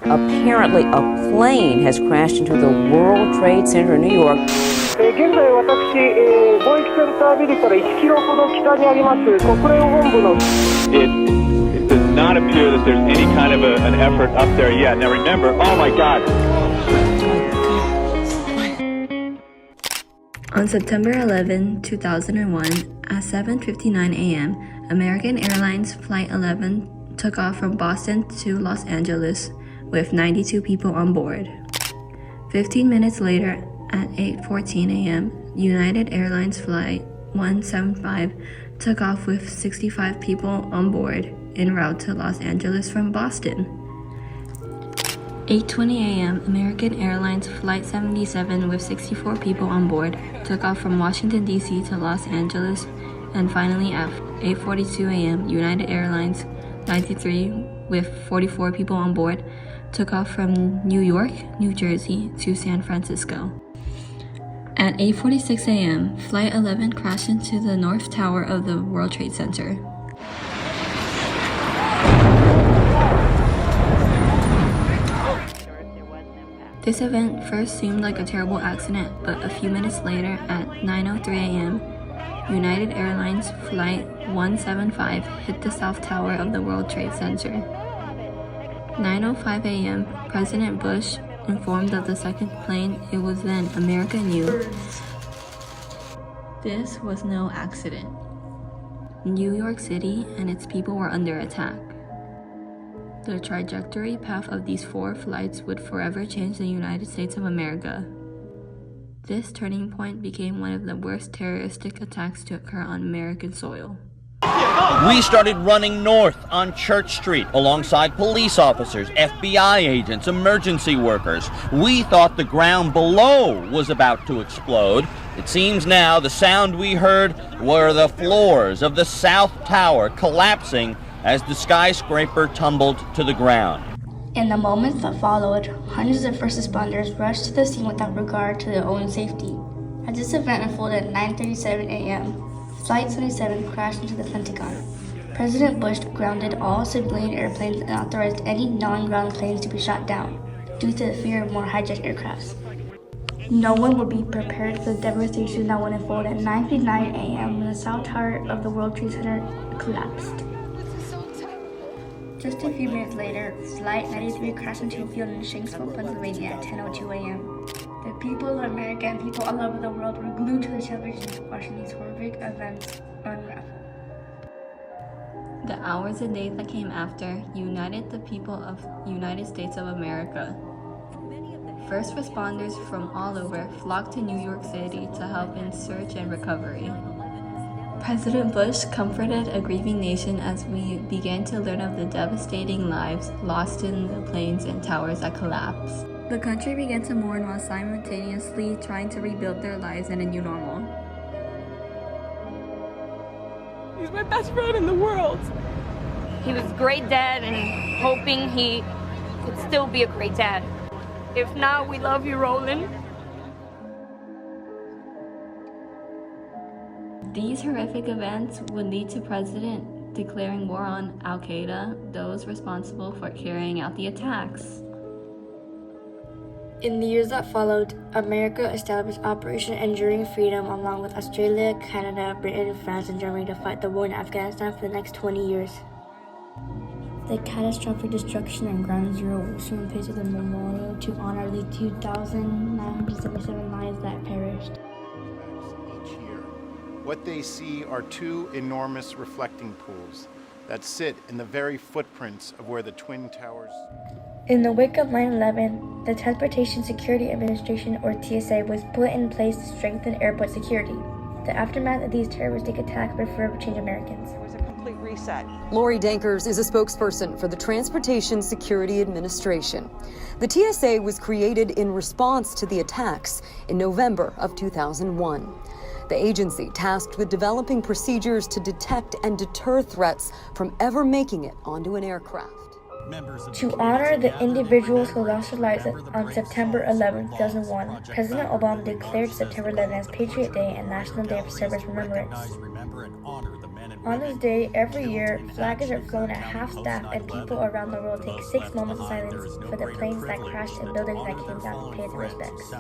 Apparently, a plane has crashed into the World Trade Center in New York. 現在私、貿易センタービルから1キロほど北にあります国連本部の It does not appear that there's any kind of an effort up there yet. Now remember, oh my God. On September 11, 2001, at 7:59 a.m., American Airlines Flight 11 took off from Boston to Los Angeles with 92 people on board. 15 minutes later, at 8:14 a.m., United Airlines Flight 175 took off with 65 people on board en route to Los Angeles from Boston. 8:20 a.m., American Airlines Flight 77 with 64 people on board took off from Washington, D.C. to Los Angeles, and finally at 8:42 a.m., United Airlines 93 with 44 people on board took off from New York, New Jersey to San Francisco. At 8:46 a.m., Flight 11 crashed into the North Tower of the World Trade Center. This event first seemed like a terrible accident, but a few minutes later, at 9:03 a.m., United Airlines Flight 175 hit the South Tower of the World Trade Center. 9:05 a.m., President Bush informed of the second plane it was then America knew. This was no accident. New York City and its people were under attack. The trajectory path of these 4 flights would forever change the United States of America. This turning point became one of the worst terroristic attacks to occur on American soil. We started running north on Church Street alongside police officers, FBI agents, emergency workers. We thought the ground below was about to explode. It seems now the sound we heard were the floors of the South Tower collapsing as the skyscraper tumbled to the ground. In the moments that followed, hundreds of first responders rushed to the scene without regard to their own safety. As this event unfolded at 9:37 a.m., Flight 77 crashed into the Pentagon. President Bush grounded all civilian airplanes and authorized any non-ground planes to be shot down, due to the fear of more hijacked aircrafts. No one would be prepared for the devastation that would unfold at 9:59 a.m. when the South Tower of the World Trade Center collapsed. Just a few minutes later, Flight 93 crashed into a field in Shanksville, Pennsylvania at 10:02 a.m. The people of America and people all over the world were glued to the televisions watching these horrific events unravel. The hours and days that came after united the people of United States of America. First responders from all over flocked to New York City to help in search and recovery. President Bush comforted a grieving nation as we began to learn of the devastating lives lost in the planes and towers that collapsed. The country began to mourn while simultaneously trying to rebuild their lives in a new normal. He's my best friend in the world. He was a great dad and hoping he could still be a great dad. If not, we love you, Roland. These horrific events would lead to President declaring war on Al-Qaeda, those responsible for carrying out the attacks. In the years that followed, America established Operation Enduring Freedom along with Australia, Canada, Britain, France, and Germany to fight the war in Afghanistan for the next 20 years. The catastrophic destruction on Ground Zero will soon place with a memorial to honor the 2,977 lives that perished. Each year, what they see are 2 enormous reflecting pools that sit in the very footprints of where the Twin Towers. In the wake of 9/11, the Transportation Security Administration, or TSA, was put in place to strengthen airport security. The aftermath of these terroristic attacks would forever change Americans. It was a complete reset. Lori Dankers is a spokesperson for the Transportation Security Administration. The TSA was created in response to the attacks in November of 2001. The agency tasked with developing procedures to detect and deter threats from ever making it onto an aircraft. To honor the individuals who lost their lives on September 11, 2001, President Obama declared September 11 as Patriot Day and National Day of Service Remembrance. On this day, every year, flags are flown at half-staff and people around the world take 6 moments of silence for the planes that crashed and buildings that came down to pay their respects.